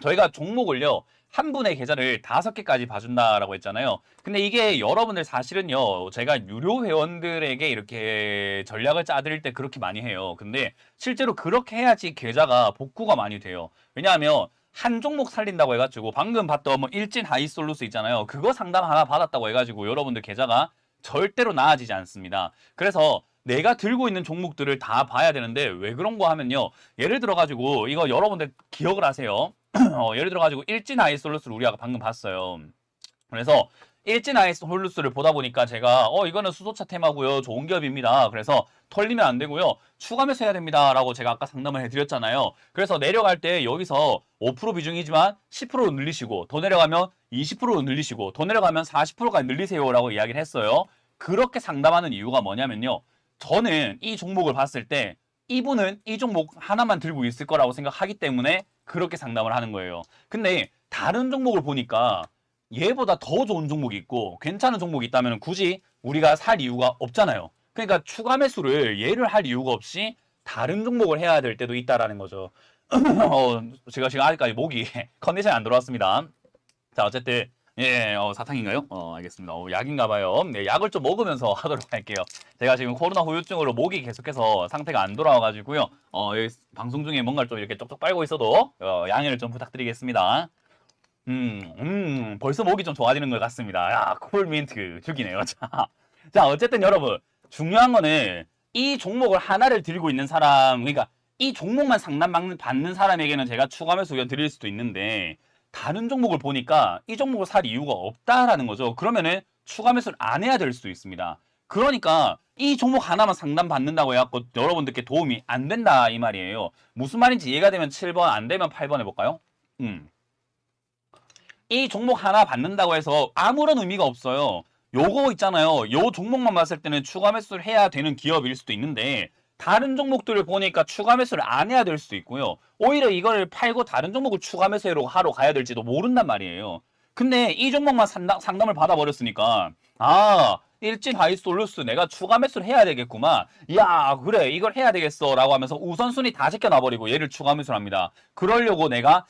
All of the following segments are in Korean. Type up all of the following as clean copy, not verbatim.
저희가 종목을요, 한 분의 계좌를 5개까지 봐준다라고 했잖아요. 근데 이게 여러분들 사실은요, 제가 유료 회원들에게 이렇게 전략을 짜드릴 때 그렇게 많이 해요. 근데 실제로 그렇게 해야지 계좌가 복구가 많이 돼요. 왜냐하면 한 종목 살린다고 해가지고 방금 봤던 뭐 일진 하이솔루스 있잖아요. 그거 상담 하나 받았다고 해가지고 여러분들 계좌가 절대로 나아지지 않습니다. 그래서 내가 들고 있는 종목들을 다 봐야 되는데 왜 그런 거 하면요. 예를 들어가지고 이거 여러분들 기억을 하세요. 예를 들어가지고 일진 하이솔루스를 우리가 방금 봤어요. 그래서 일진 하이솔루스를 보다 보니까 제가 이거는 수소차 테마고요. 좋은 기업입니다. 그래서 털리면 안 되고요. 추가 매수해야 됩니다. 라고 제가 아까 상담을 해드렸잖아요. 그래서 내려갈 때 여기서 5% 비중이지만 10% 늘리시고 더 내려가면 20% 늘리시고 더 내려가면 40%까지 늘리세요. 라고 이야기를 했어요. 그렇게 상담하는 이유가 뭐냐면요. 저는 이 종목을 봤을 때 이분은 이 종목 하나만 들고 있을 거라고 생각하기 때문에 그렇게 상담을 하는 거예요. 근데 다른 종목을 보니까 얘보다 더 좋은 종목이 있고 괜찮은 종목이 있다면 굳이 우리가 살 이유가 없잖아요. 그러니까 추가 매수를 얘를 할 이유가 없이 다른 종목을 해야 될 때도 있다라는 거죠. 제가 지금 아직까지 목이 컨디션이 안 들어왔습니다. 자, 어쨌든 예, 사탕인가요? 알겠습니다. 약인가 봐요. 네, 약을 좀 먹으면서 하도록 할게요. 제가 지금 코로나 후유증으로 목이 계속해서 상태가 안 돌아와가지고요. 여기 방송 중에 뭔가를 좀 이렇게 쪽쪽 빨고 있어도 양해를 좀 부탁드리겠습니다. 벌써 목이 좀 좋아지는 것 같습니다. 야, 콜민트 죽이네요. 자, 어쨌든 여러분, 중요한 거는 이 종목을 하나를 들고 있는 사람, 그러니까 이 종목만 받는 사람에게는 제가 추가 매수 의견 드릴 수도 있는데, 다른 종목을 보니까 이 종목을 살 이유가 없다라는 거죠. 그러면은 추가 매수를 안 해야 될 수도 있습니다. 그러니까 이 종목 하나만 상담 받는다고 해갖고 여러분들께 도움이 안 된다 이 말이에요. 무슨 말인지 이해가 되면 7번, 안 되면 8번 해볼까요? 이 종목 하나 받는다고 해서 아무런 의미가 없어요. 요거 있잖아요. 요 종목만 봤을 때는 추가 매수를 해야 되는 기업일 수도 있는데 다른 종목들을 보니까 추가 매수를 안 해야 될 수도 있고요. 오히려 이거를 팔고 다른 종목을 추가 매수로 하러 가야 될지도 모른단 말이에요. 근데 이 종목만 상담을 받아버렸으니까 일진 하이솔루스 내가 추가 매수를 해야 되겠구만. 야, 그래 이걸 해야 되겠어 라고 하면서 우선순위 다 제껴놔버리고 얘를 추가 매수를 합니다. 그러려고 내가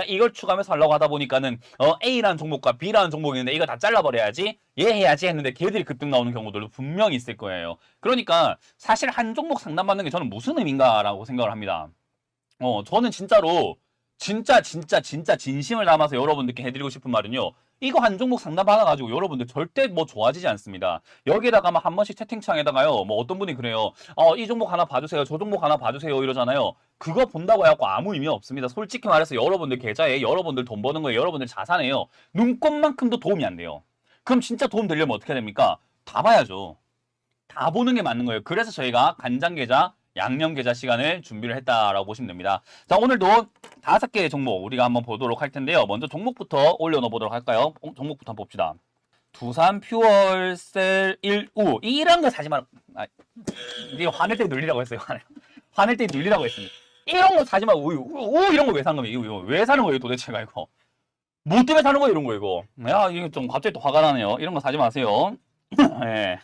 이걸 추가 매수하려고 하다 보니까는 A라는 종목과 B라는 종목이 있는데 이거 다 잘라버려야지 얘 해야지 했는데 걔들이 급등 나오는 경우들도 분명히 있을 거예요. 그러니까 사실 한 종목 상담받는 게 저는 무슨 의미인가 라고 생각을 합니다. 저는 진짜로 진짜 진심을 담아서 여러분들께 해드리고 싶은 말은요. 이거 한 종목 상담 받아가지고 여러분들 절대 뭐 좋아지지 않습니다. 여기에다가 한 번씩 채팅창에다가요. 뭐 어떤 분이 그래요. 이 종목 하나 봐주세요. 저 종목 하나 봐주세요. 이러잖아요. 그거 본다고 해갖고 아무 의미 없습니다. 솔직히 말해서 여러분들 계좌에 여러분들 돈 버는 거에 여러분들 자산에요. 눈꼽만큼도 도움이 안 돼요. 그럼 진짜 도움 되려면 어떻게 됩니까? 다 봐야죠. 다 보는 게 맞는 거예요. 그래서 저희가 간장게자, 양념게자 시간을 준비를 했다라고 보시면 됩니다. 자, 오늘도 5개의 종목 우리가 한번 보도록 할 텐데요. 먼저 종목부터 올려놓아 보도록 할까요? 종목부터 한번 봅시다. 두산 퓨얼셀 1우 이런 거 사지 마라. 이게 화낼 때 늘리라고 했어요. 화낼 때 늘리라고 했습니다. 이런 거 사지 마고 이런 거 왜 산 거예요? 이거 왜 사는 거예요 도대체가 이거? 뭐 때문에 사는 거예요 이런 거 이거? 야 이게 좀 갑자기 또 화가 나네요. 이런 거 사지 마세요. 네.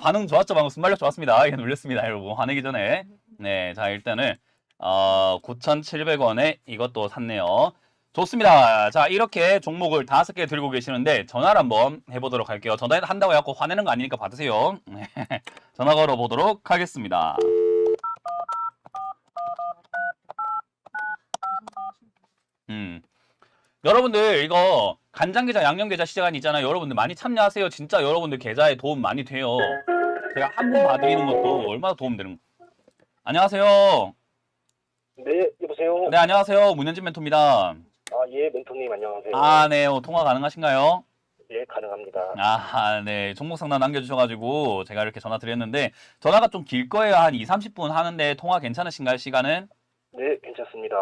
반응 좋았죠. 방금 순발력 좋았습니다. 이게 눌렸습니다, 여러분. 화내기 전에. 네, 자, 일단은, 9,700원에 이것도 샀네요. 좋습니다. 자, 이렇게 종목을 5개 들고 계시는데, 전화를 한번 해보도록 할게요. 전화한다고 해갖고 화내는 거 아니니까 받으세요. 전화 걸어보도록 하겠습니다. 여러분들, 이거, 간장게자, 양념게자 시간 있잖아요. 여러분들 많이 참여하세요. 진짜 여러분들 계좌에 도움 많이 돼요. 제가 한 분 봐드리는 것도 얼마나 도움되는 안녕하세요. 네, 여보세요? 네, 안녕하세요. 문현진 멘토입니다. 예, 멘토님 안녕하세요. 네. 통화 가능하신가요? 예, 가능합니다. 네. 종목 상담 남겨주셔가지고 제가 이렇게 전화 드렸는데 전화가 좀 길 거예요. 한 2, 30분 하는데 통화 괜찮으신가요? 시간은? 네, 괜찮습니다.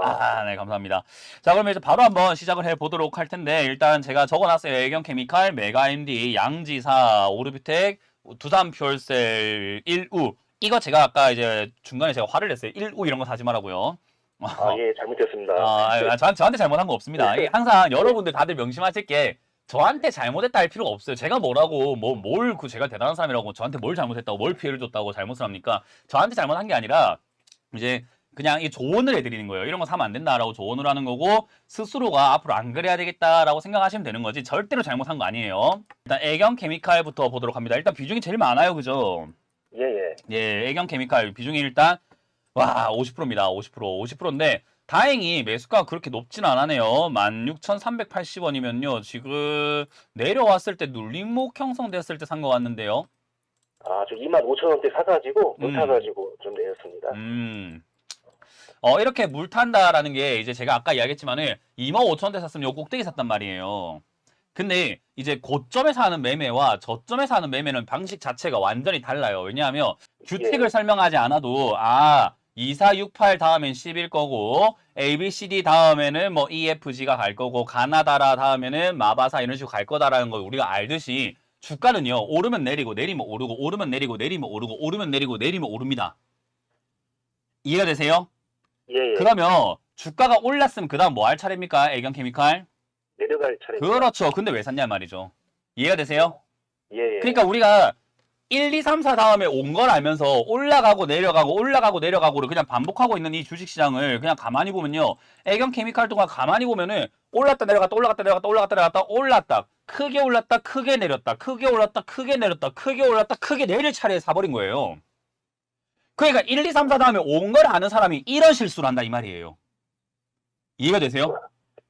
네, 감사합니다. 자, 그러면 이제 바로 한번 시작을 해보도록 할 텐데 일단 제가 적어놨어요. 애경케미칼, 메가MD, 양지사, 오르비텍, 두산 퓨얼셀 1우 이거 제가 아까 이제 중간에 제가 화를 냈어요. 1우 이런 거 사지 말라고요. 예, 잘못했습니다. 저한테 잘못한 거 없습니다. 네. 항상 여러분들 다들 명심하실 게 저한테 잘못했다 할 필요가 없어요. 제가 뭐라고 제가 대단한 사람이라고 저한테 뭘 잘못했다고 뭘 피해를 줬다고 잘못을 합니까? 저한테 잘못한 게 아니라 이제 그냥 이 조언을 해드리는 거예요. 이런 거 사면 안 된다라고 조언을 하는 거고 스스로가 앞으로 안 그래야 되겠다라고 생각하시면 되는 거지 절대로 잘못한 거 아니에요. 일단 애경 케미칼부터 보도록 합니다. 일단 비중이 제일 많아요. 그죠? 예, 예. 예, 애경 케미칼 비중이 일단 와 50%입니다. 50%인데 다행히 매수가가 그렇게 높진 않았네요. 16,380원이면요. 지금 내려왔을 때 눌림목 형성됐을 때 산 것 같는데요. 아, 저 25,000원대 사가지고 못 사가지고 좀 내렸습니다. 이렇게 물 탄다라는 게 이제 제가 아까 이야기했지만은 25,000원대 샀으면 요 꼭대기 샀단 말이에요. 근데 이제 고점에서 하는 매매와 저점에서 하는 매매는 방식 자체가 완전히 달라요. 왜냐하면 규칙을 설명하지 않아도 2468 다음엔 10일 거고 ABCD 다음에는 뭐 EFG가 갈 거고 가나다라 다음에는 마바사 이런 식으로 갈 거다라는 걸 우리가 알듯이 주가는요. 오르면 내리고 내리면 오르고 오르면 내리고 내리면 오르고 오르면 내리고 내리면 오릅니다. 이해가 되세요? 예, 예. 그러면 주가가 올랐으면 그 다음 뭐 할 차례입니까? 애경케미칼? 내려갈 차례입니다. 그렇죠. 근데 왜 샀냐 말이죠. 이해가 되세요? 예, 예. 그러니까 우리가 1, 2, 3, 4 다음에 온 걸 알면서 올라가고 내려가고 올라가고 내려가고를 그냥 반복하고 있는 이 주식시장을 그냥 가만히 보면요. 애경케미칼 동안 가만히 보면은 올랐다 내려갔다 올라갔다 내려갔다 올라갔다 내려갔다 올랐다. 크게 올랐다 크게 내렸다. 크게 올랐다 크게 내렸다. 크게 올랐다 크게 내릴 차례에 사버린 거예요. 그러니까 1, 2, 3, 4 다음에 온 걸 아는 사람이 이런 실수를 한다 이 말이에요. 이해가 되세요?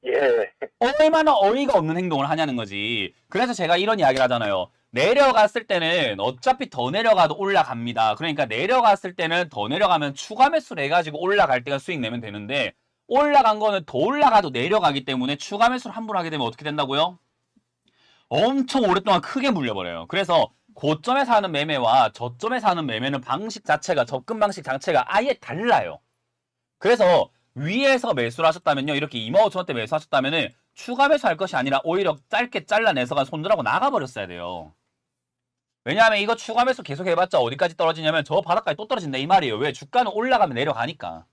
예. 얼마나 어이가 없는 행동을 하냐는 거지. 그래서 제가 이런 이야기를 하잖아요. 내려갔을 때는 어차피 더 내려가도 올라갑니다. 그러니까 내려갔을 때는 더 내려가면 추가 매수를 해가지고 올라갈 때가 수익 내면 되는데 올라간 거는 더 올라가도 내려가기 때문에 추가 매수를 함부로 하게 되면 어떻게 된다고요? 엄청 오랫동안 크게 물려버려요. 그래서 고점에서 하는 매매와 저점에서 하는 매매는 방식 자체가 접근 방식 자체가 아예 달라요. 그래서 위에서 매수를 하셨다면요. 이렇게 25,000원대 매수하셨다면은 추가 매수할 것이 아니라 오히려 짧게 잘라내서가 손절하고 나가버렸어야 돼요. 왜냐하면 이거 추가 매수 계속 해봤자 어디까지 떨어지냐면 저 바닥까지 또 떨어진다 이 말이에요. 왜? 주가는 올라가면 내려가니까.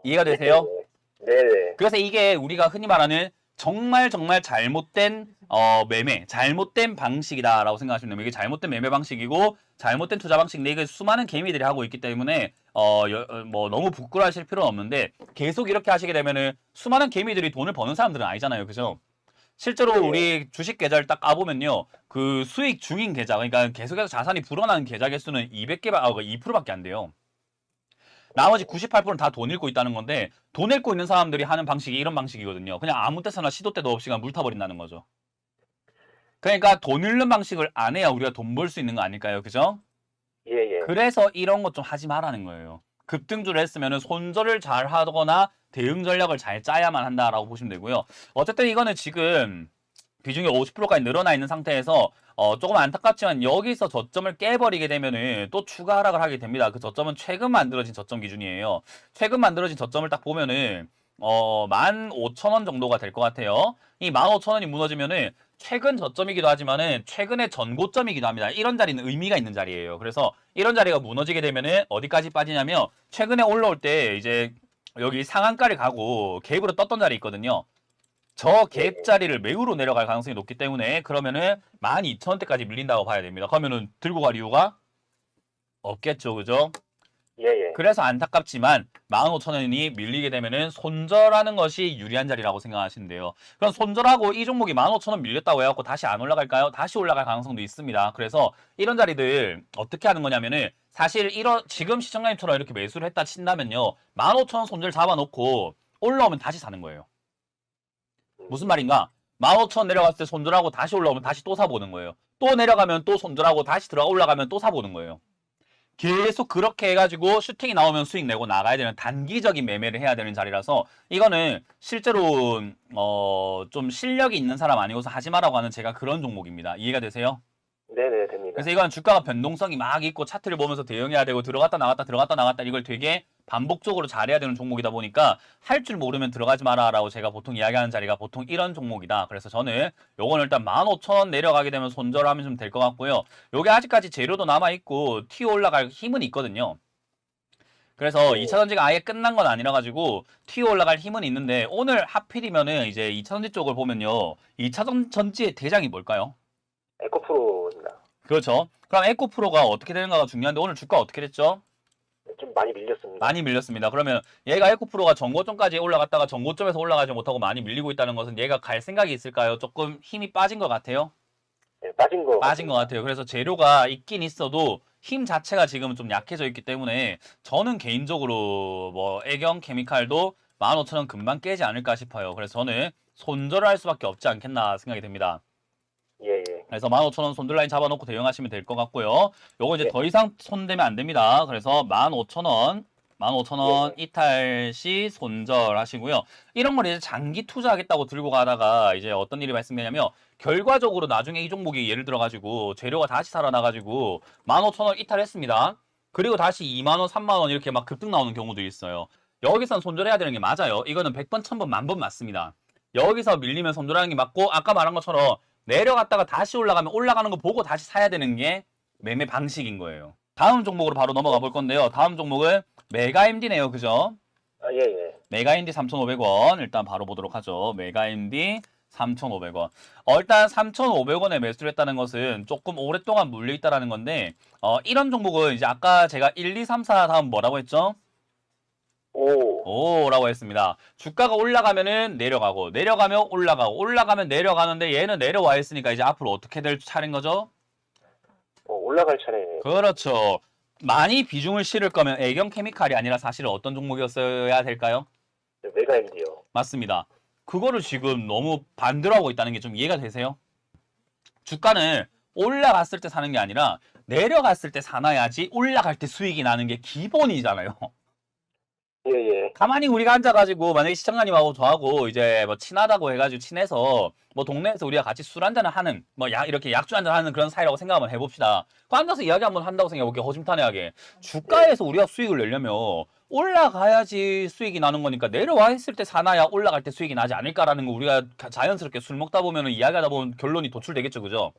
이해가 되세요? 네. 그래서 이게 우리가 흔히 말하는 정말 잘못된 매매, 잘못된 방식이다라고 생각하시면 됩니다. 이게 잘못된 매매 방식이고 잘못된 투자 방식인데 이게 수많은 개미들이 하고 있기 때문에 뭐 너무 부끄러워하실 필요는 없는데 계속 이렇게 하시게 되면은 수많은 개미들이 돈을 버는 사람들은 아니잖아요. 그죠? 실제로 우리 주식 계좌를 딱 까보면요. 그 수익 중인 계좌, 그러니까 계속해서 자산이 불어나는 계좌 개수는 2%밖에 안 돼요. 나머지 98%는 다 돈 잃고 있다는 건데 돈 잃고 있는 사람들이 하는 방식이 이런 방식이거든요. 그냥 아무 때서나 시도 때도 없이 그냥 물 타버린다는 거죠. 그러니까 돈 잃는 방식을 안 해야 우리가 돈 벌 수 있는 거 아닐까요? 그죠? 예. 그래서 이런 것 좀 하지 말라는 거예요. 급등주를 했으면 손절을 잘 하거나 대응 전략을 잘 짜야만 한다라고 보시면 되고요. 어쨌든 이거는 지금 비중이 50%까지 늘어나 있는 상태에서 조금 안타깝지만 여기서 저점을 깨버리게 되면은 또 추가 하락을 하게 됩니다. 그 저점은 최근 만들어진 저점 기준이에요. 최근 만들어진 저점을 딱 보면은 15,000원 정도가 될 것 같아요. 이 15,000원이 무너지면은 최근 저점이기도 하지만은 최근의 전고점이기도 합니다. 이런 자리는 의미가 있는 자리예요. 그래서 이런 자리가 무너지게 되면은 어디까지 빠지냐면 최근에 올라올 때 이제 여기 상한가를 가고 갭으로 떴던 자리 있거든요. 저 갭 자리를 매우로 내려갈 가능성이 높기 때문에 그러면은 12,000원대까지 밀린다고 봐야 됩니다. 그러면은 들고 갈 이유가 없겠죠. 그죠? 예. 그래서 안타깝지만 15,000원이 밀리게 되면은 손절하는 것이 유리한 자리라고 생각하시면 돼요. 그럼 손절하고 이 종목이 15,000원 밀렸다고 해갖고 다시 안 올라갈까요? 다시 올라갈 가능성도 있습니다. 그래서 이런 자리들 어떻게 하는 거냐면은 사실 지금 시청자님처럼 이렇게 매수를 했다 친다면요. 15,000원 손절 잡아놓고 올라오면 다시 사는 거예요. 무슨 말인가? 15,000원 내려갔을 때 손절하고 다시 올라오면 다시 또 사보는 거예요. 또 내려가면 또 손절하고 다시 들어가 올라가면 또 사보는 거예요. 계속 그렇게 해가지고 슈팅이 나오면 수익 내고 나가야 되는 단기적인 매매를 해야 되는 자리라서 이거는 실제로 좀 실력이 있는 사람 아니고서 하지 마라고 하는 제가 그런 종목입니다. 이해가 되세요? 네네, 됩니다. 그래서 이건 주가가 변동성이 막 있고 차트를 보면서 대응해야 되고 들어갔다 나갔다 이걸 되게 반복적으로 잘해야 되는 종목이다 보니까 할 줄 모르면 들어가지 마라라고 제가 보통 이야기하는 자리가 보통 이런 종목이다. 그래서 저는 요거는 일단 15,000원 내려가게 되면 손절하면 좀 될 것 같고요. 요게 아직까지 재료도 남아있고 튀어 올라갈 힘은 있거든요. 그래서 2차전지가 아예 끝난 건 아니라 가지고 튀어 올라갈 힘은 있는데 오늘 하필이면은 이제 2차전지 쪽을 보면요. 2차전지의 대장이 뭘까요? 에코프로입니다. 그렇죠. 그럼 에코프로가 어떻게 되는가가 중요한데 오늘 주가 어떻게 됐죠? 좀 많이 밀렸습니다. 많이 밀렸습니다. 그러면 얘가 에코프로가 전고점까지 올라갔다가 전고점에서 올라가지 못하고 많이 밀리고 있다는 것은 얘가 갈 생각이 있을까요? 조금 힘이 빠진 것 같아요? 네, 빠진 것 같아요. 그래서 재료가 있긴 있어도 힘 자체가 지금 좀 약해져 있기 때문에 저는 개인적으로 뭐 애경 케미칼도 15,000원 금방 깨지 않을까 싶어요. 그래서 저는 손절을 할 수밖에 없지 않겠나 생각이 됩니다. 예. 그래서 15,000원 손들라인 잡아놓고 대응하시면 될 것 같고요. 요거 이제 예. 더 이상 손대면 안 됩니다. 그래서 15,000원 이탈 시 손절하시고요. 이런 걸 이제 장기 투자하겠다고 들고 가다가 이제 어떤 일이 발생되냐면 결과적으로 나중에 이 종목이 예를 들어가지고 재료가 다시 살아나가지고 15,000원 이탈했습니다. 그리고 다시 2만원, 3만원 이렇게 막 급등 나오는 경우도 있어요. 여기선 손절해야 되는 게 맞아요. 이거는 100번, 1000번, 만번 맞습니다. 여기서 밀리면 손절하는 게 맞고 아까 말한 것처럼 내려갔다가 다시 올라가면 올라가는 거 보고 다시 사야 되는 게 매매 방식인 거예요. 다음 종목으로 바로 넘어가 볼 건데요. 다음 종목은 메가MD네요. 그죠? 예. 메가MD 3,500원 일단 바로 보도록 하죠. 메가MD 3,500원. 일단 3,500원에 매수를 했다는 것은 조금 오랫동안 물려있다라는 건데 이런 종목은 이제 아까 제가 1, 2, 3, 4 다음 뭐라고 했죠? 오라고 했습니다. 주가가 올라가면은 내려가고 내려가면 올라가고 올라가면 내려가는데 얘는 내려와 있으니까 이제 앞으로 어떻게 될 차례인 거죠? 올라갈 차례. 그렇죠. 많이 비중을 실을 거면 애경 케미칼이 아니라 사실은 어떤 종목이었어야 될까요? 메가MD요. 맞습니다. 그거를 지금 너무 반대로 하고 있다는 게 좀 이해가 되세요? 주가는 올라갔을 때 사는 게 아니라 내려갔을 때 사놔야지 올라갈 때 수익이 나는 게 기본이잖아요. 예. 가만히 우리가 앉아가지고 만약에 시청자님하고 저하고 이제 뭐 친하다고 해가지고 친해서 뭐 동네에서 우리가 같이 술 한잔을 하는 뭐 이렇게 약주 한잔 하는 그런 사이라고 생각 한번 해봅시다. 그 앉아서 이야기 한번 한다고 생각해볼게요. 허심탄회하게. 주가에서 우리가 수익을 내려면 올라가야지 수익이 나는 거니까 내려와 있을 때 사놔야 올라갈 때 수익이 나지 않을까라는 거 우리가 자연스럽게 술 먹다 보면 이야기하다 보면 결론이 도출되겠죠. 그죠?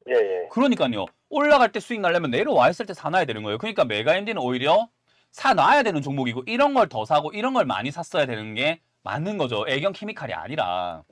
예. 그러니까요. 올라갈 때 수익 나려면 내려와 있을 때 사놔야 되는 거예요. 그러니까 메가MD는 오히려 사놔야 되는 종목이고 이런 걸 더 사고 이런 걸 많이 샀어야 되는 게 맞는 거죠. 애경 케미칼이 아니라.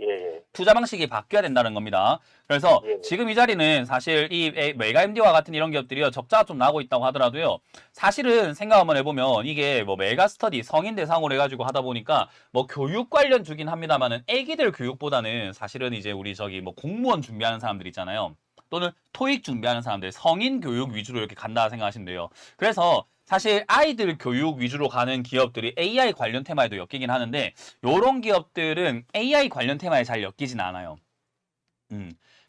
예. 투자 방식이 바뀌어야 된다는 겁니다. 그래서 예. 지금 이 자리는 사실 이 메가MD와 같은 이런 기업들이요. 적자가 좀 나고 있다고 하더라도요. 사실은 생각 한번 해보면 이게 뭐 메가스터디 성인 대상으로 해가지고 하다 보니까 뭐 교육 관련 주긴 합니다만은 애기들 교육보다는 사실은 이제 우리 저기 뭐 공무원 준비하는 사람들 있잖아요. 또는 토익 준비하는 사람들 성인 교육 위주로 이렇게 간다 생각하시면 돼요. 그래서 사실 아이들 교육 위주로 가는 기업들이 AI 관련 테마에도 엮이긴 하는데 요런 기업들은 AI 관련 테마에 잘 엮이진 않아요.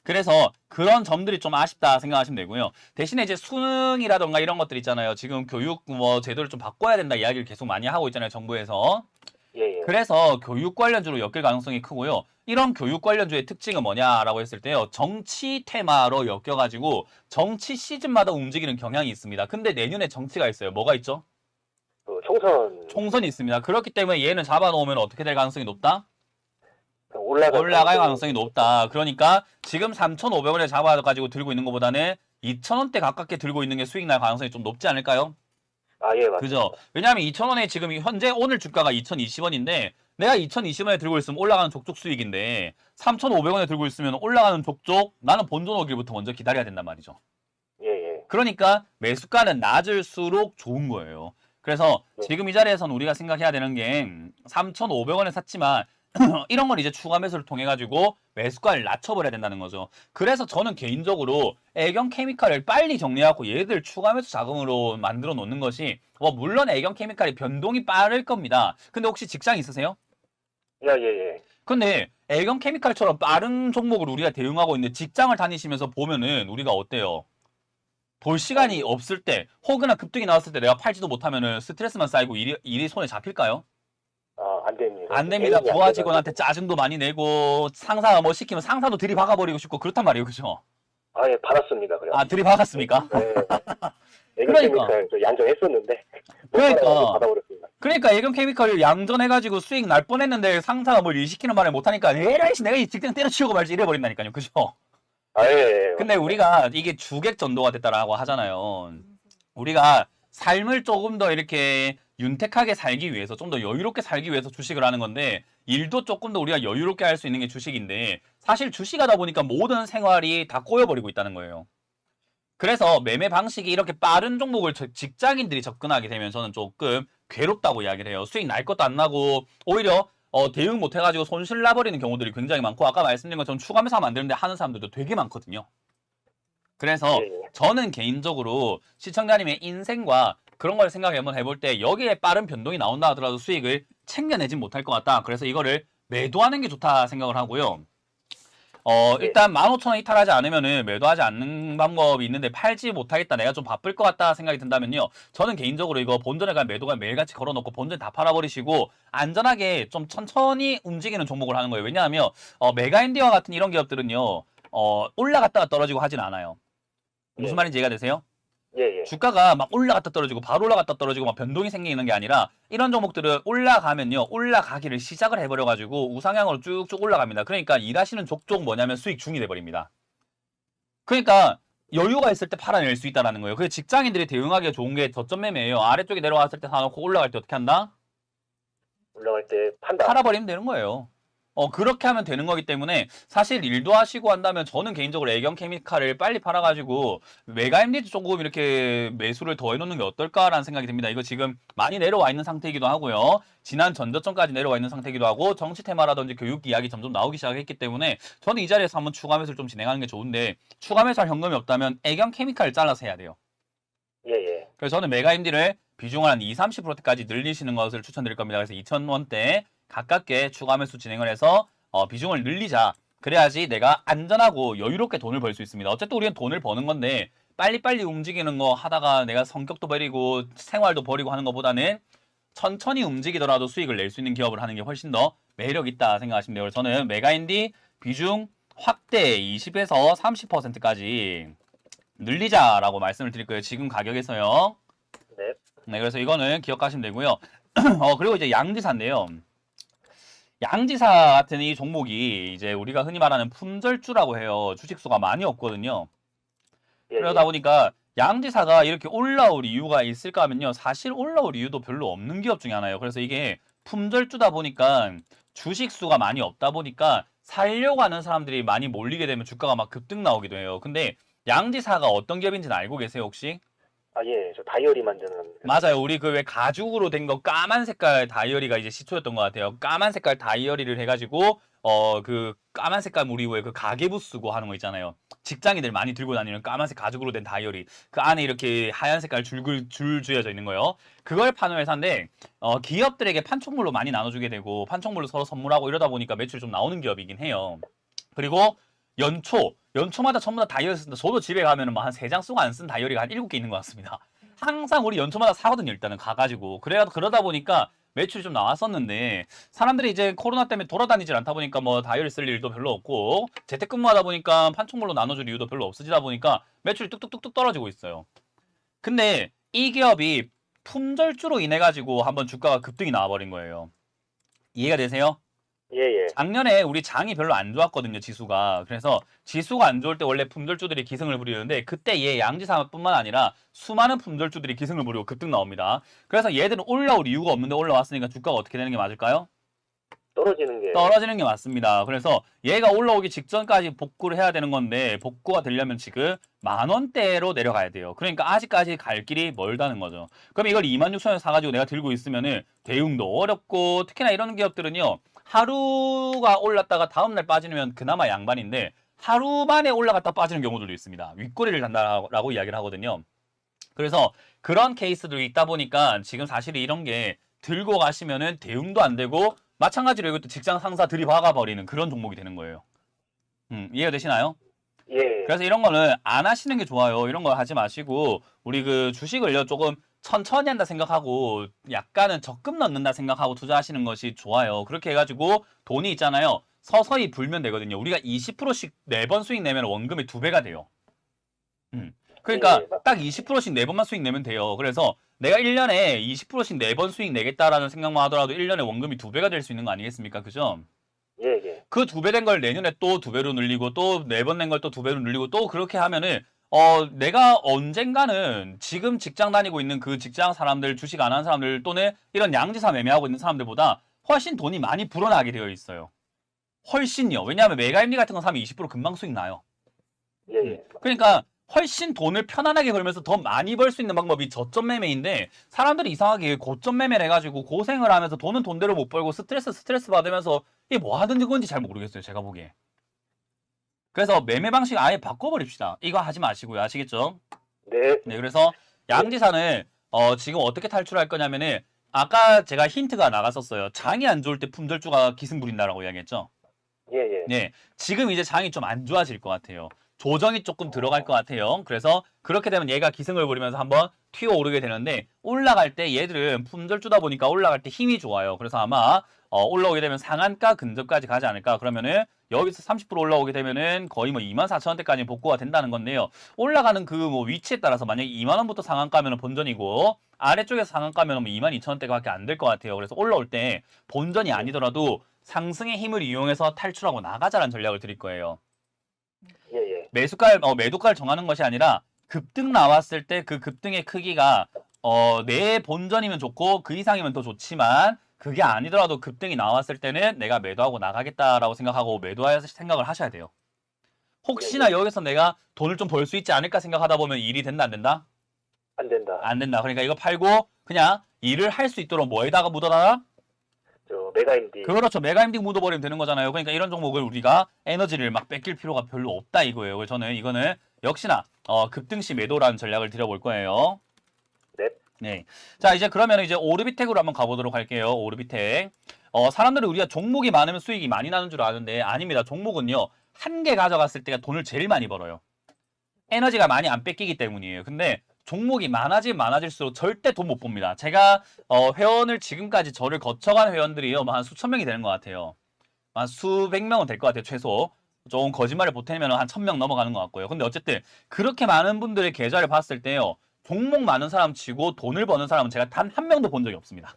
그래서 그런 점들이 좀 아쉽다 생각하시면 되고요. 대신에 이제 수능이라던가 이런 것들 있잖아요. 지금 교육 뭐 제도를 좀 바꿔야 된다 이야기를 계속 많이 하고 있잖아요. 정부에서. 예. 그래서 교육 관련주로 엮일 가능성이 크고요. 이런 교육 관련주의 특징은 뭐냐라고 했을 때요. 정치 테마로 엮여가지고 정치 시즌마다 움직이는 경향이 있습니다. 근데 내년에 정치가 있어요. 뭐가 있죠? 총선이 있습니다. 그렇기 때문에 얘는 잡아놓으면 어떻게 될 가능성이 높다? 올라갈 가능성이 높다. 그러니까 지금 3,500원에 잡아가지고 들고 있는 것보다는 2,000원대 가깝게 들고 있는 게 수익 날 가능성이 좀 높지 않을까요? 예, 맞습니다. 그죠? 왜냐하면 2,000원에 지금 현재 오늘 주가가 2,020원인데 내가 2,020원에 들고 있으면 올라가는 족족 수익인데 3,500원에 들고 있으면 올라가는 족족 나는 본전 오길부터 먼저 기다려야 된단 말이죠. 예. 그러니까 매수가는 낮을수록 좋은 거예요. 그래서 지금 이 자리에서는 우리가 생각해야 되는 게 3,500원에 샀지만 이런 걸 이제 추가 매수를 통해 가지고 매수가를 낮춰버려야 된다는 거죠. 그래서 저는 개인적으로 애경 케미칼을 빨리 정리하고 얘들 추가 매수 자금으로 만들어 놓는 것이 물론 애경 케미칼이 변동이 빠를 겁니다. 근데 혹시 직장 있으세요? 예. 근데 애경 케미칼처럼 빠른 종목을 우리가 대응하고 있는데 직장을 다니시면서 보면은 우리가 어때요? 볼 시간이 없을 때 혹은 급등이 나왔을 때 내가 팔지도 못하면은 스트레스만 쌓이고 일이 손에 잡힐까요? 안 됩니다. 안 됩니다. 부하 직원한테 짜증도 많이 내고 상사가 뭐 시키면 상사도 들이박아버리고 싶고 그렇단 말이에요. 그죠? 예, 받았습니다. 그래. 들이박았습니까? 네. 그러니까. 양정했었는데 받아버렸습니다. 그러니까 애경 케미칼 양전해가지고 수익 날 뻔했는데 상사가 뭘 일 시키는 말을 못하니까 에라이씨 내가 이 직장 때려치우고 말지 이래버린다니까요. 그죠? 예. 근데 우리가 이게 주객 전도가 됐다라고 하잖아요. 우리가 삶을 조금 더 이렇게 윤택하게 살기 위해서 좀 더 여유롭게 살기 위해서 주식을 하는 건데 일도 조금 더 우리가 여유롭게 할 수 있는 게 주식인데 사실 주식하다 보니까 모든 생활이 다 꼬여버리고 있다는 거예요. 그래서 매매 방식이 이렇게 빠른 종목을 직장인들이 접근하게 되면 저는 조금 괴롭다고 이야기를 해요. 수익 날 것도 안 나고 오히려 대응 못 해가지고 손실 나버리는 경우들이 굉장히 많고 아까 말씀드린 것처럼 추가 매수하면 안 되는데 하는 사람들도 되게 많거든요. 그래서 예, 예. 저는 개인적으로 시청자님의 인생과 그런 걸 생각해 한번 해볼 때 여기에 빠른 변동이 나온다 하더라도 수익을 챙겨내진 못할 것 같다. 그래서 이거를 매도하는 게 좋다 생각을 하고요. 일단 15,000원 이탈하지 않으면은 매도하지 않는 방법이 있는데 팔지 못하겠다. 내가 좀 바쁠 것 같다 생각이 든다면요. 저는 개인적으로 이거 본전에 간 매도가 매일같이 걸어놓고 본전 다 팔아버리시고 안전하게 좀 천천히 움직이는 종목을 하는 거예요. 왜냐하면 메가인디와 같은 이런 기업들은요. 올라갔다가 떨어지고 하진 않아요. 무슨 예. 말인지 이해가 되세요? 예, 예. 주가가 막 올라갔다 떨어지고 바로 올라갔다 떨어지고 막 변동이 생기는 게 아니라 이런 종목들은 올라가면요 올라가기를 시작을 해버려가지고 우상향으로 쭉쭉 올라갑니다. 그러니까 일하시는 족족 뭐냐면 수익 중이 돼버립니다. 그러니까 여유가 있을 때 팔아낼 수 있다는 거예요. 그래서 직장인들이 대응하기가 좋은 게 저점 매매예요. 아래쪽에 내려왔을 때 사놓고 올라갈 때 어떻게 한다? 올라갈 때 판다. 팔아버리면 되는 거예요. 그렇게 하면 되는 거기 때문에 사실 일도 하시고 한다면 저는 개인적으로 애경 케미칼을 빨리 팔아가지고 메가MD도 조금 이렇게 매수를 더 해놓는 게 어떨까라는 생각이 듭니다. 이거 지금 많이 내려와 있는 상태이기도 하고요. 지난 전저점까지 내려와 있는 상태이기도 하고 정치 테마라든지 교육 이야기 점점 나오기 시작했기 때문에 저는 이 자리에서 한번 추가 매수를 좀 진행하는 게 좋은데 추가 매수할 현금이 없다면 애경 케미칼을 잘라서 해야 돼요. 예, 예. 그래서 저는 메가MD를 비중을 한 20-30%까지 늘리시는 것을 추천드릴 겁니다. 그래서 2,000원대 가깝게 추가 매수 진행을 해서 비중을 늘리자. 그래야지 내가 안전하고 여유롭게 돈을 벌 수 있습니다. 어쨌든 우리는 돈을 버는 건데 빨리빨리 움직이는 거 하다가 내가 성격도 버리고 생활도 버리고 하는 것보다는 천천히 움직이더라도 수익을 낼 수 있는 기업을 하는 게 훨씬 더 매력 있다 생각하시면 돼요. 저는 메가인디 비중 확대 20에서 30%까지 늘리자라고 말씀을 드릴 거예요. 지금 가격에서요. 네. 네, 그래서 이거는 기억하시면 되고요. 그리고 이제 양지사인데요. 양지사 같은 이 종목이 이제 우리가 흔히 말하는 품절주라고 해요. 주식수가 많이 없거든요. 예, 그러다 예. 보니까 양지사가 이렇게 올라올 이유가 있을까 하면요. 사실 올라올 이유도 별로 없는 기업 중에 하나예요. 그래서 이게 품절주다 보니까 주식수가 많이 없다 보니까 살려고 하는 사람들이 많이 몰리게 되면 주가가 막 급등 나오기도 해요. 근데 양지사가 어떤 기업인지는 알고 계세요, 혹시? 아, 예. 저 다이어리 만드는. 맞아요. 우리 그 왜 가죽으로 된 거 까만 색깔 다이어리가 이제 시초였던 것 같아요. 까만 색깔 다이어리를 해가지고 그 까만 색깔 우리 왜 그 가계부 쓰고 하는 거 있잖아요. 직장인들 많이 들고 다니는 까만색 가죽으로 된 다이어리. 그 안에 이렇게 하얀 색깔 줄 주어져 있는 거요. 그걸 파는 회사인데 기업들에게 판촉물로 많이 나눠주게 되고 판촉물로 서로 선물하고 이러다 보니까 매출이 좀 나오는 기업이긴 해요. 그리고 연초마다 전부 다 다이어리 쓴다. 저도 집에 가면은 뭐 한 3장 쓰고 안 쓴 다이어리가 한 7개 있는 것 같습니다. 항상 우리 연초마다 사거든요, 일단은 가가지고. 그러다 보니까 매출이 좀 나왔었는데 사람들이 이제 코로나 때문에 돌아다니질 않다 보니까 뭐 다이어리 쓸 일도 별로 없고 재택근무하다 보니까 판촉물로 나눠줄 이유도 별로 없어지다 보니까 매출이 뚝뚝뚝뚝 떨어지고 있어요. 근데 이 기업이 품절주로 인해 가지고 한번 주가가 급등이 나와버린 거예요. 이해가 되세요? 예, 예. 작년에 우리 장이 별로 안 좋았거든요, 지수가. 그래서 지수가 안 좋을 때 원래 품절주들이 기승을 부리는데 그때 얘 양지사뿐만 아니라 수많은 품절주들이 기승을 부리고 급등 나옵니다. 그래서 얘들은 올라올 이유가 없는데 올라왔으니까 주가가 어떻게 되는 게 맞을까요? 떨어지는 게. 떨어지는 게 맞습니다. 그래서 얘가 올라오기 직전까지 복구를 해야 되는 건데 복구가 되려면 지금 10,000원대로 내려가야 돼요. 그러니까 아직까지 갈 길이 멀다는 거죠. 그럼 이걸 26,000원 사가지고 내가 들고 있으면은 대응도 어렵고 특히나 이런 기업들은요. 하루가 올랐다가 다음날 빠지면 그나마 양반인데 하루 만에 올라갔다 빠지는 경우들도 있습니다. 윗꼬리를 단다라고 이야기를 하거든요. 그래서 그런 케이스들이 있다 보니까 지금 사실 이런 게 들고 가시면은 대응도 안 되고 마찬가지로 이것도 직장 상사 들이박아 버리는 그런 종목이 되는 거예요. 이해가 되시나요? 예. 그래서 이런 거는 안 하시는 게 좋아요. 이런 거 하지 마시고 우리 그 주식을요 조금 천천히 한다 생각하고 약간은 적금 넣는다 생각하고 투자하시는 것이 좋아요. 그렇게 해가지고 돈이 있잖아요. 서서히 불면 되거든요. 우리가 20%씩 4번 수익 내면 원금이 2배가 돼요. 그러니까 딱 20%씩 4번만 수익 내면 돼요. 그래서 내가 1년에 20%씩 4번 수익 내겠다라는 생각만 하더라도 1년에 원금이 2배가 될 수 있는 거 아니겠습니까? 그죠? 예, 예. 그 2배 된 걸 내년에 또 2배로 늘리고 또 4번 낸 걸 또 2배로 늘리고 또 그렇게 하면은 내가 언젠가는 지금 직장 다니고 있는 그 직장 사람들, 주식 안 하는 사람들 또는 이런 양지사 매매하고 있는 사람들보다 훨씬 돈이 많이 불어나게 되어 있어요. 훨씬요. 왜냐하면 메가임리 같은 거 사면 20% 금방 수익 나요. 예, 예. 그러니까 훨씬 돈을 편안하게 벌면서 더 많이 벌 수 있는 방법이 저점 매매인데 사람들이 이상하게 고점 매매를 해가지고 고생을 하면서 돈은 돈대로 못 벌고 스트레스 받으면서 이게 뭐 하는 건지 잘 모르겠어요. 제가 보기에. 그래서 매매 방식 아예 바꿔버립시다. 이거 하지 마시고요. 아시겠죠? 네. 네, 그래서 양지산을 지금 어떻게 탈출할 거냐면은 아까 제가 힌트가 나갔었어요. 장이 안 좋을 때 품절주가 기승 부린다라고 이야기했죠. 예, 예. 네, 지금 이제 장이 좀 안 좋아질 것 같아요. 조정이 조금 들어갈 것 같아요. 그래서 그렇게 되면 얘가 기승을 부리면서 한번 튀어오르게 되는데 올라갈 때 얘들은 품절주다 보니까 올라갈 때 힘이 좋아요. 그래서 아마 올라오게 되면 상한가 근접까지 가지 않을까. 그러면은 여기서 30% 올라오게 되면은 거의 뭐 24,000원대까지 복구가 된다는 건데요. 올라가는 그 뭐 위치에 따라서 만약에 2만 원부터 상한가면 본전이고 아래쪽에서 상한가면 뭐 22,000원대밖에 안 될 것 같아요. 그래서 올라올 때 본전이 아니더라도 상승의 힘을 이용해서 탈출하고 나가자라는 전략을 드릴 거예요. 예, 예. 매도가를 정하는 것이 아니라 급등 나왔을 때 그 급등의 크기가 내 본전이면 좋고 그 이상이면 더 좋지만 그게 아니더라도 급등이 나왔을 때는 내가 매도하고 나가겠다라고 생각하고 매도할 생각을 하셔야 돼요. 혹시나 여기서 내가 돈을 좀 벌 수 있지 않을까 생각하다 보면 일이 된다 안 된다? 안 된다. 안 된다. 그러니까 이거 팔고 그냥 일을 할 수 있도록 뭐에다가 묻어놔라? 저 메가인디. 그렇죠. 메가임딩 묻어버리면 되는 거잖아요. 그러니까 이런 종목을 우리가 에너지를 막 뺏길 필요가 별로 없다 이거예요. 그래서 저는 이거는 역시나 급등시 매도라는 전략을 드려볼 거예요. 네. 네. 자, 이제 그러면 이제 오르비텍으로 한번 가보도록 할게요. 오르비텍. 사람들이 우리가 종목이 많으면 수익이 많이 나는 줄 아는데 아닙니다. 종목은요. 한 개 가져갔을 때가 돈을 제일 많이 벌어요. 에너지가 많이 안 뺏기기 때문이에요. 근데 종목이 많아질수록 절대 돈 못 봅니다. 제가 회원을 지금까지 저를 거쳐간 회원들이요. 한 수천 명이 되는 것 같아요. 한 수백 명은 될 것 같아요. 최소. 조금 거짓말을 보태면 한 1000명 넘어가는 것 같고요. 근데 어쨌든 그렇게 많은 분들의 계좌를 봤을 때요. 종목 많은 사람 치고 돈을 버는 사람은 제가 단 한 명도 본 적이 없습니다.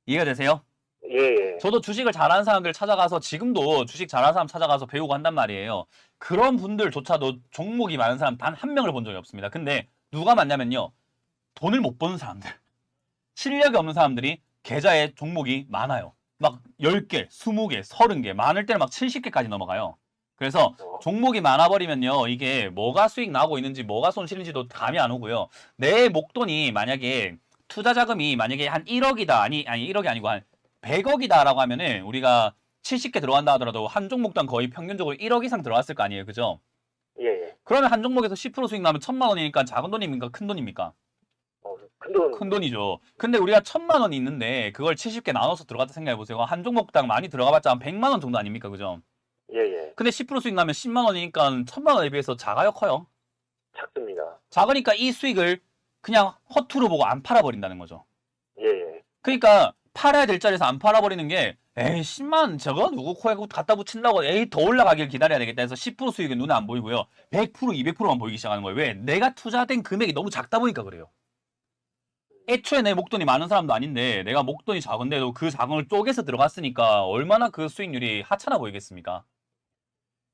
이해가 되세요? 예, 예. 저도 주식을 잘하는 사람들 찾아가서 지금도 주식 잘하는 사람 찾아가서 배우고 한단 말이에요. 그런 분들조차도 종목이 많은 사람 단 한 명을 본 적이 없습니다. 근데 누가 많냐면요. 돈을 못 버는 사람들. 실력이 없는 사람들이 계좌에 종목이 많아요. 막 10개, 20개, 30개, 많을 때는 막 70개까지 넘어가요. 그래서 종목이 많아버리면요. 이게 뭐가 수익 나고 있는지 뭐가 손실인지도 감이 안 오고요. 내 목돈이 만약에 투자 자금이 만약에 한 1억이다. 아니 1억이 아니고 한 100억이다라고 하면은 우리가 70개 들어간다 하더라도 한 종목당 거의 평균적으로 1억 이상 들어갔을 거 아니에요. 그죠? 예, 예. 그러면 한 종목에서 10% 수익 나면 1000만 원이니까 작은 돈입니까? 큰 돈입니까? 큰돈. 큰 돈이죠. 근데 우리가 1000만 원이 있는데 그걸 70개 나눠서 들어갔다 생각해 보세요. 한 종목당 많이 들어가봤자 한 100만 원 정도 아닙니까? 그죠? 예, 예. 근데 10% 수익 나면 10만 원이니까 1000만 원에 비해서 작아요, 커요? 작습니다. 작으니까 이 수익을 그냥 허투루 보고 안 팔아버린다는 거죠. 예, 예. 그러니까 팔아야 될 자리에서 안 팔아버리는 게 에이 10만 저거 누구 코에 갖다 붙인다고 에이 더 올라가길 기다려야 되겠다 해서 10% 수익은 눈에 안 보이고요. 100% 200%만 보이기 시작하는 거예요. 왜? 내가 투자된 금액이 너무 작다 보니까 그래요. 애초에 내 목돈이 많은 사람도 아닌데 내가 목돈이 작은데도 그 자금을 쪼개서 들어갔으니까 얼마나 그 수익률이 하찮아 보이겠습니까?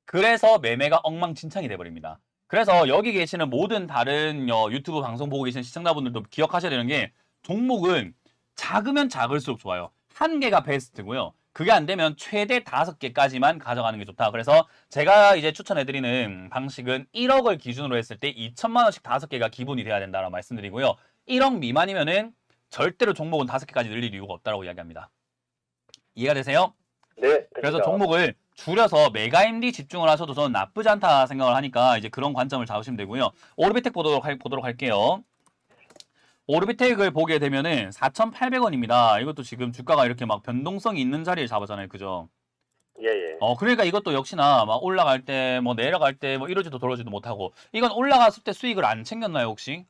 그래서 매매가 엉망진창이 돼버립니다. 그래서 여기 계시는 모든 다른 유튜브 방송 보고 계신 시청자분들도 기억하셔야 되는 게 종목은 작으면 작을수록 좋아요. 한 개가 베스트고요. 그게 안 되면 최대 5개까지만 가져가는 게 좋다. 그래서 제가 이제 추천해드리는 방식은 1억을 기준으로 했을 때 2천만 원씩 5개가 기본이 돼야 된다라고 말씀드리고요. 1억 미만이면은 절대로 종목은 5개까지 늘릴 이유가 없다고 이야기합니다. 이해가 되세요? 네. 그래서 됩니다. 종목을 줄여서 메가MD 집중을 하셔도 저는 나쁘지 않다 생각을 하니까 이제 그런 관점을 잡으시면 되고요. 오르비텍 보도록 할게요. 오르비텍을 보게 되면은 4,800원입니다. 이것도 지금 주가가 이렇게 막 변동성이 있는 자리를 잡았잖아요. 그죠? 예, 예. 그러니까 이것도 역시나 막 올라갈 때, 뭐 내려갈 때, 뭐 이러지도 저러지도 못하고. 이건 올라갔을 때 수익을 안 챙겼나요, 혹시?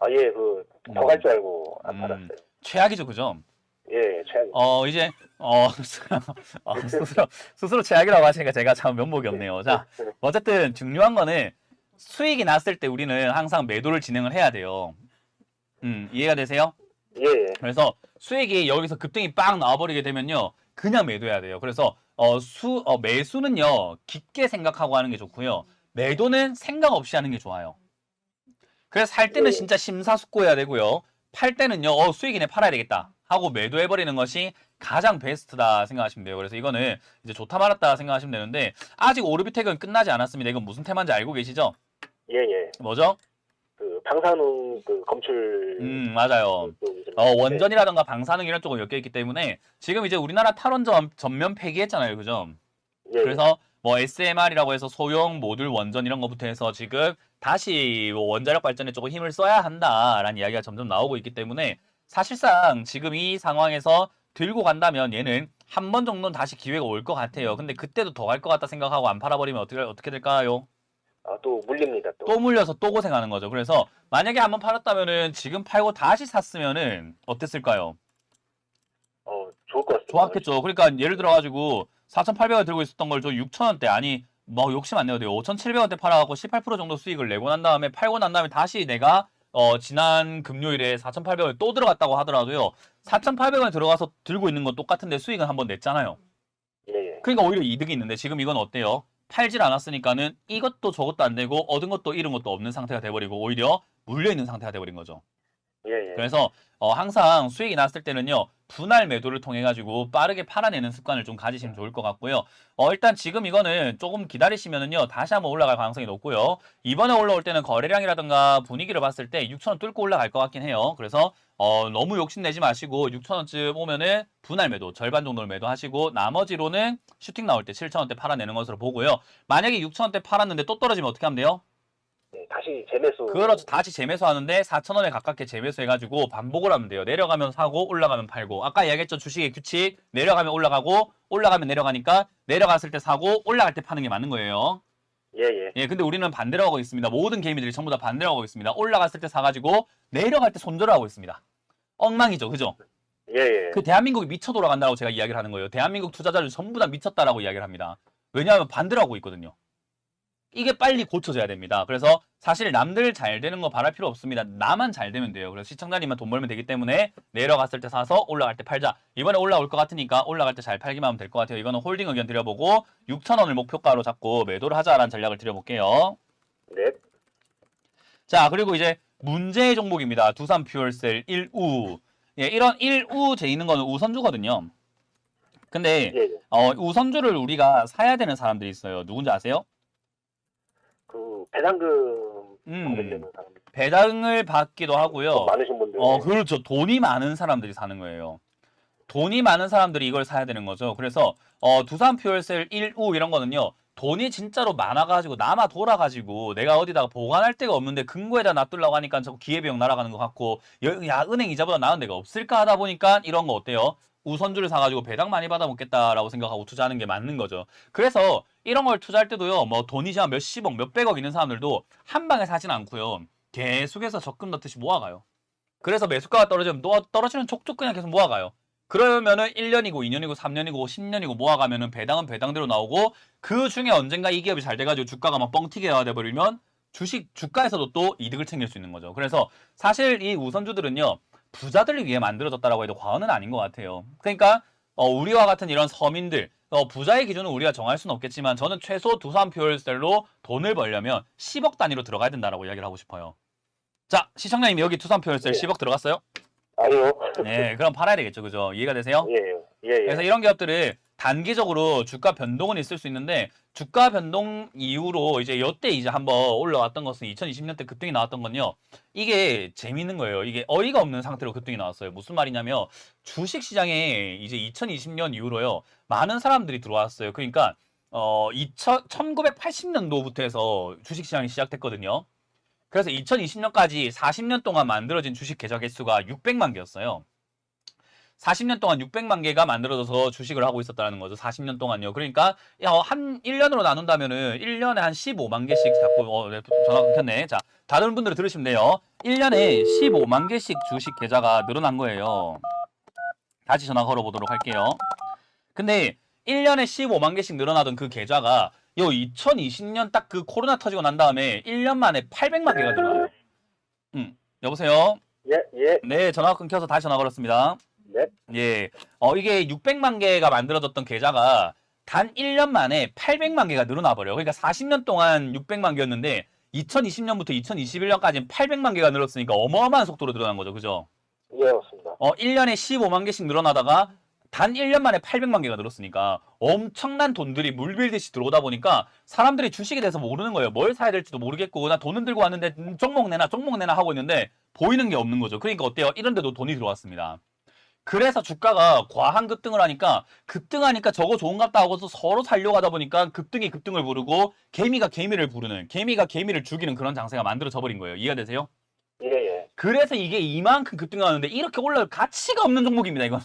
아, 예, 더 갈 줄 알고 안 팔았어요. 최악이죠, 그죠? 예, 최악. 이제, 스스로 최악이라고 하시니까 제가 참 면목이 없네요. 자, 어쨌든 중요한 거는 수익이 났을 때 우리는 항상 매도를 진행을 해야 돼요. 이해가 되세요? 예, 예. 그래서 수익이 여기서 급등이 빵 나와버리게 되면요. 그냥 매도해야 돼요. 그래서 매수는요. 깊게 생각하고 하는 게 좋고요. 매도는 생각 없이 하는 게 좋아요. 그래서 살 때는 진짜 심사숙고해야 되고요. 팔 때는요. 수익이네 팔아야 되겠다 하고 매도해버리는 것이 가장 베스트다 생각하시면 돼요. 그래서 이거는 이제 좋다 말았다 생각하시면 되는데 아직 오르비텍은 끝나지 않았습니다. 이건 무슨 테마인지 알고 계시죠? 예, 예. 뭐죠? 그 방사능 그 검출 맞아요. 그 원전이라든가 방사능 이런 쪽으로 엮여 있기 때문에 지금 이제 우리나라 탈원전 전면 폐기했잖아요. 그죠? 예, 예. 그래서 뭐 SMR이라고 해서 소형 모듈 원전 이런 거부터 해서 지금 다시 뭐 원자력 발전에 조금 힘을 써야 한다라는 이야기가 점점 나오고 있기 때문에 사실상 지금 이 상황에서 들고 간다면 얘는 한 번 정도는 다시 기회가 올 것 같아요. 근데 그때도 더 갈 것 같다 생각하고 안 팔아버리면 어떻게 될까요? 또 물립니다 또. 또 물려서 또 고생하는 거죠. 그래서 만약에 한번 팔았다면은 지금 팔고 다시 샀으면은 어땠을까요? 좋을 것 같습니다. 좋았겠죠. 그러니까 예를 들어가지고 4,800원 들고 있었던 걸 저 6,000원대 아니 뭐 욕심 안 내도 돼요. 5,700원대 팔아갖고 18% 정도 수익을 내고 난 다음에 팔고 난 다음에 다시 내가 지난 금요일에 4,800원에 또 들어갔다고 하더라도요. 4,800원에 들어가서 들고 있는 건 똑같은데 수익은 한번 냈잖아요. 예, 예. 그러니까 오히려 이득이 있는데 지금 이건 어때요? 팔질 않았으니까는 이것도 저것도 안 되고 얻은 것도 잃은 것도 없는 상태가 돼버리고 오히려 물려있는 상태가 돼버린 거죠. 예, 예. 그래서 항상 수익이 났을 때는요. 분할 매도를 통해 가지고 빠르게 팔아내는 습관을 좀 가지시면 좋을 것 같고요. 일단 지금 이거는 조금 기다리시면은요. 다시 한번 올라갈 가능성이 높고요. 이번에 올라올 때는 거래량이라든가 분위기를 봤을 때 6,000원 뚫고 올라갈 것 같긴 해요. 그래서 너무 욕심내지 마시고 6,000원쯤 오면은 분할 매도 절반 정도를 매도하시고 나머지로는 슈팅 나올 때 7,000원대 팔아내는 것으로 보고요. 만약에 6,000원대 팔았는데 또 떨어지면 어떻게 하면 돼요? 네, 다시 재매수. 그렇죠. 다시 재매수하는데 4,000원에 가깝게 재매수해가지고 반복을 하면 돼요. 내려가면 사고 올라가면 팔고. 아까 이야기했죠. 주식의 규칙. 내려가면 올라가고 올라가면 내려가니까 내려갔을 때 사고 올라갈 때 파는 게 맞는 거예요. 예, 예. 예, 근데 우리는 반대로 하고 있습니다. 모든 개미들이 전부 다 반대로 하고 있습니다. 올라갔을 때 사가지고 내려갈 때 손절을 하고 있습니다. 엉망이죠. 그죠? 예, 예. 그 대한민국이 미쳐 돌아간다고 제가 이야기를 하는 거예요. 대한민국 투자자들 전부 다 미쳤다라고 이야기를 합니다. 왜냐하면 반대로 하고 있거든요. 이게 빨리 고쳐져야 됩니다. 그래서 사실 남들 잘 되는 거 바랄 필요 없습니다. 나만 잘 되면 돼요. 그래서 시청자님만 돈 벌면 되기 때문에 내려갔을 때 사서 올라갈 때 팔자. 이번에 올라올 것 같으니까 올라갈 때 잘 팔기만 하면 될 것 같아요. 이거는 홀딩 의견 드려보고 6,000원을 목표가로 잡고 매도를 하자라는 전략을 드려볼게요. 네. 자, 그리고 이제 문제의 종목입니다. 두산 퓨얼셀 1우. 예, 이런 1우 재 있는 거는 우선주거든요. 근데 예, 예. 우선주를 우리가 사야 되는 사람들이 있어요. 누군지 아세요? 그 배당금 받으려는 사람. 배당을 받기도 하고요. 많으신 분들. 그렇죠. 돈이 많은 사람들이 사는 거예요. 돈이 많은 사람들이 이걸 사야 되는 거죠. 그래서 두산 퓨얼셀 1우 이런 거는요. 돈이 진짜로 많아가지고 남아 돌아가지고 내가 어디다가 보관할 데가 없는데 금고에다 놔두려고 하니까 자꾸 기회비용 날아가는 것 같고 야 은행 이자보다 나은 데가 없을까 하다 보니까 이런 거 어때요? 우선주를 사가지고 배당 많이 받아 먹겠다라고 생각하고 투자하는 게 맞는 거죠. 그래서 이런 걸 투자할 때도요. 뭐 돈이 지금 몇십억, 몇백억 있는 사람들도 한 방에 사진 않고요. 계속해서 적금 넣듯이 모아가요. 그래서 매수가가 떨어지면 떨어지는 족족 그냥 계속 모아가요. 그러면은 1년이고 2년이고 3년이고 10년이고 모아가면은 배당은 배당대로 나오고 그 중에 언젠가 이 기업이 잘 돼가지고 주가가 막 뻥튀기가 돼버리면 주가에서도 또 이득을 챙길 수 있는 거죠. 그래서 사실 이 우선주들은요. 부자들을 위해 만들어졌다라고 해도 과언은 아닌 것 같아요. 그러니까 우리와 같은 이런 서민들 부자의 기준은 우리가 정할 수는 없겠지만 저는 최소 두산 퓨얼셀로 돈을 벌려면 10억 단위로 들어가야 된다라고 이야기를 하고 싶어요. 자, 시청자님 여기 두산 퓨얼셀 네. 10억 들어갔어요? 아니요. 네, 그럼 팔아야 되겠죠. 그죠? 이해가 되세요? 예, 예. 예, 예. 그래서 이런 기업들을 단기적으로 주가 변동은 있을 수 있는데 주가 변동 이후로 이제 여태 이제 한번 올라왔던 것은 2020년 때 급등이 나왔던 건요. 이게 재밌는 거예요. 이게 어이가 없는 상태로 급등이 나왔어요. 무슨 말이냐면 주식 시장에 이제 2020년 이후로요. 많은 사람들이 들어왔어요. 그러니까 1980년도부터 해서 주식 시장이 시작됐거든요. 그래서 2020년까지 40년 동안 만들어진 주식 계좌 개수가 600만 개였어요. 40년 동안 600만 개가 만들어져서 주식을 하고 있었다는 거죠. 40년 동안요. 그러니까 한 1년으로 나눈다면은 1년에 한 15만 개씩 자꾸 네, 전화 끊겼네. 자, 다른 분들 들으시면 돼요. 1년에 15만 개씩 주식 계좌가 늘어난 거예요. 다시 전화 걸어보도록 할게요. 근데 1년에 15만 개씩 늘어나던 그 계좌가 2020년 딱 그 코로나 터지고 난 다음에 1년 만에 800만 개가 늘어나요. 여보세요? 예, 예. 네, 전화가 끊겨서 다시 전화 걸었습니다. 네. 예. 이게 600만 개가 만들어졌던 계좌가 단 1년 만에 800만 개가 늘어나 버려요. 그러니까 40년 동안 600만 개였는데 2020년부터 2021년까지는 800만 개가 늘었으니까 어마어마한 속도로 늘어난 거죠. 그죠? 예, 맞습니다. 1년에 15만 개씩 늘어나다가 단 1년 만에 800만 개가 늘었으니까 엄청난 돈들이 물밀듯이 들어오다 보니까 사람들이 주식에 대해서 모르는 거예요. 뭘 사야 될지도 모르겠고 나 돈은 들고 왔는데 종목 내놔 하고 있는데 보이는 게 없는 거죠. 그러니까 어때요? 이런 데도 돈이 들어왔습니다. 그래서 주가가 과한 급등을 하니까 저거 좋은갑다 하고서 서로 살려고 하다 보니까 급등이 급등을 부르고 개미가 개미를 부르는, 개미가 개미를 죽이는 그런 장세가 만들어져 버린 거예요. 이해가 되세요? 예. 그래서 이게 이만큼 급등하는데 이렇게 올라갈 가치가 없는 종목입니다. 이거는.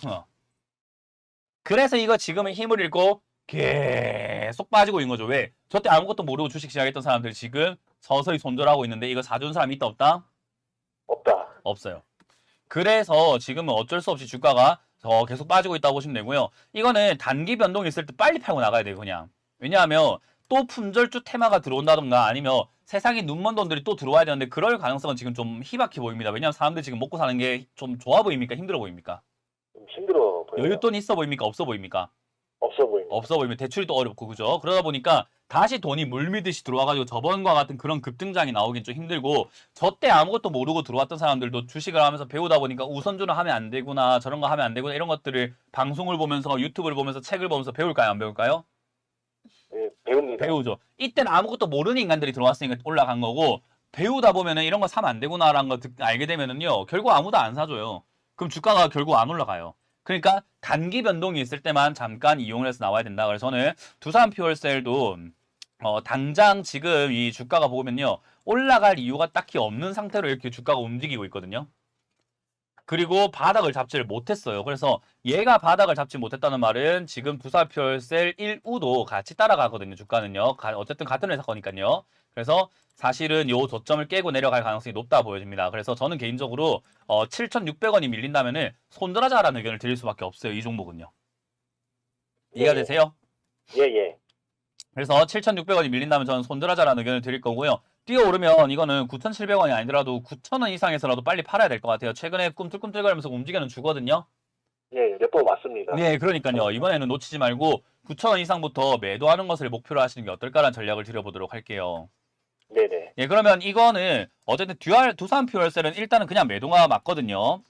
그래서 이거 지금은 힘을 잃고 계속 빠지고 있는 거죠. 왜? 저때 아무것도 모르고 주식 시작했던 사람들 지금 서서히 손절하고 있는데 이거 사준 사람이 있다 없다? 없다. 없어요. 그래서 지금은 어쩔 수 없이 주가가 더 계속 빠지고 있다고 보시면 되고요. 이거는 단기 변동이 있을 때 빨리 팔고 나가야 돼요. 그냥. 왜냐하면 또 품절주 테마가 들어온다던가 아니면 세상에 눈먼 돈들이 또 들어와야 되는데 그럴 가능성은 지금 좀 희박해 보입니다. 왜냐하면 사람들이 지금 먹고 사는 게 좀 좋아 보입니까? 힘들어 보입니까? 좀 힘들어 보여요. 여윳돈이 있어 보입니까? 없어 보입니까? 없어 보입니다. 없어 보이면 대출이 또 어렵고 그죠? 그러다 보니까 다시 돈이 물밀듯이 들어와가지고 저번과 같은 그런 급등장이 나오긴 좀 힘들고 저때 아무것도 모르고 들어왔던 사람들도 주식을 하면서 배우다 보니까 우선주는 하면 안 되구나 저런 거 하면 안 되구나 이런 것들을 방송을 보면서 유튜브를 보면서 책을 보면서 배울까요? 안 배울까요? 예, 배웁니다. 배우죠. 이때는 아무것도 모르는 인간들이 들어왔으니까 올라간 거고 배우다 보면은 이런 거 사면 안 되구나라는 거 알게 되면은요 결국 아무도 안 사줘요. 그럼 주가가 결국 안 올라가요. 그러니까 단기 변동이 있을 때만 잠깐 이용을 해서 나와야 된다. 그래서 저는 두산 퓨얼셀도 당장 지금 이 주가가 보면요 올라갈 이유가 딱히 없는 상태로 이렇게 주가가 움직이고 있거든요. 그리고 바닥을 잡지를 못했어요. 그래서 얘가 바닥을 잡지 못했다는 말은 지금 두산 퓨얼셀 1우도 같이 따라가거든요. 주가는요. 어쨌든 같은 회사 거니까요. 그래서 사실은 요 저점을 깨고 내려갈 가능성이 높다 보여집니다. 그래서 저는 개인적으로 7,600원이 밀린다면은 손절하자라는 의견을 드릴 수밖에 없어요. 이 종목은요. 이해가 되세요? 예. 그래서 7,600원이 밀린다면 저는 손절하자라는 의견을 드릴 거고요. 뛰어오르면 이거는 9,700원이 아니더라도 9,000원 이상에서라도 빨리 팔아야 될 것 같아요. 최근에 꿈틀꿈틀거리면서 움직이는 주거든요. 예, 몇 번 왔습니다. 네, 그러니까요. 이번에는 놓치지 말고 9,000원 이상부터 매도하는 것을 목표로 하시는 게 어떨까라는 전략을 드려보도록 할게요. 네네. 예, 그러면 이거는 어쨌든 두산 퓨얼셀은 일단은 그냥 매도가 맞거든요.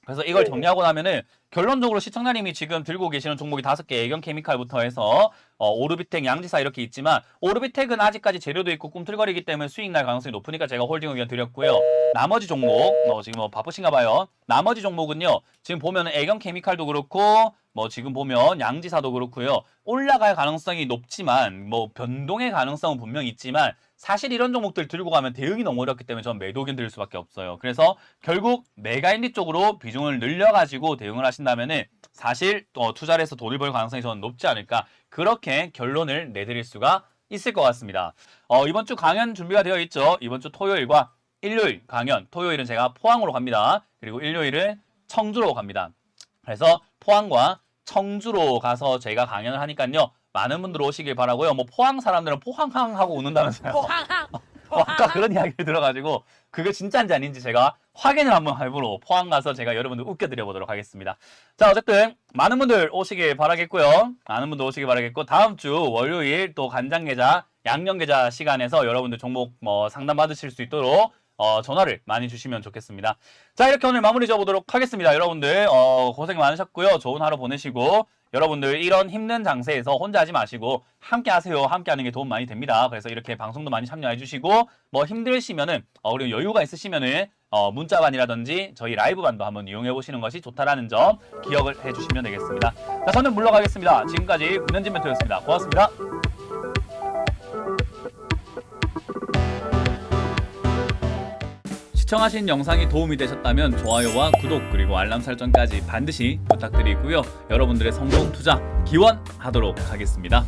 그래서 이걸 네. 정리하고 나면은 결론적으로 시청자님이 지금 들고 계시는 종목이 5개, 애경 케미칼부터 해서 오르비텍, 양지사 이렇게 있지만 오르비텍은 아직까지 재료도 있고 꿈틀거리기 때문에 수익 날 가능성이 높으니까 제가 홀딩 의견 드렸고요. 나머지 종목 지금 바쁘신가 봐요. 나머지 종목은요. 지금 보면은 애경 케미칼도 그렇고 지금 보면 양지사도 그렇고요. 올라갈 가능성이 높지만 변동의 가능성은 분명히 있지만 사실 이런 종목들 들고 가면 대응이 너무 어렵기 때문에 저는 매도 의견 드릴 수밖에 없어요. 그래서 결국 메가인디 쪽으로 비중을 늘려가지고 대응을 하신다면은 사실 투자를 해서 돈을 벌 가능성이 저는 높지 않을까 그렇게 결론을 내드릴 수가 있을 것 같습니다. 이번 주 강연 준비가 되어 있죠. 이번 주 토요일과 일요일 강연, 토요일은 제가 포항으로 갑니다. 그리고 일요일은 청주로 갑니다. 그래서 포항과 청주로 가서 제가 강연을 하니까요. 많은 분들 오시길 바라고요. 포항 사람들은 포항항 하고 웃는다면서요. 아까 그런 이야기를 들어가지고 그게 진짜인지 아닌지 제가 확인을 한번 해보러 포항 가서 제가 여러분들 웃겨드려 보도록 하겠습니다. 자, 어쨌든 많은 분들 오시길 바라겠고요. 많은 분들 오시길 바라겠고 다음 주 월요일 또 간장게자, 양념게자 시간에서 여러분들 종목 상담 받으실 수 있도록 전화를 많이 주시면 좋겠습니다. 자, 이렇게 오늘 마무리 지어보도록 하겠습니다. 여러분들 고생 많으셨고요. 좋은 하루 보내시고 여러분들 이런 힘든 장세에서 혼자 하지 마시고 함께 하세요. 함께 하는 게 도움 많이 됩니다. 그래서 이렇게 방송도 많이 참여해 주시고 힘들시면은 그리고 여유가 있으시면은 문자반이라든지 저희 라이브반도 한번 이용해 보시는 것이 좋다라는 점 기억을 해 주시면 되겠습니다. 자, 저는 물러가겠습니다. 지금까지 문현진 멘토였습니다. 고맙습니다. 시청하신 영상이 도움이 되셨다면 좋아요와 구독 그리고 알람 설정까지 반드시 부탁드리고요. 여러분들의 성공 투자 기원하도록 하겠습니다.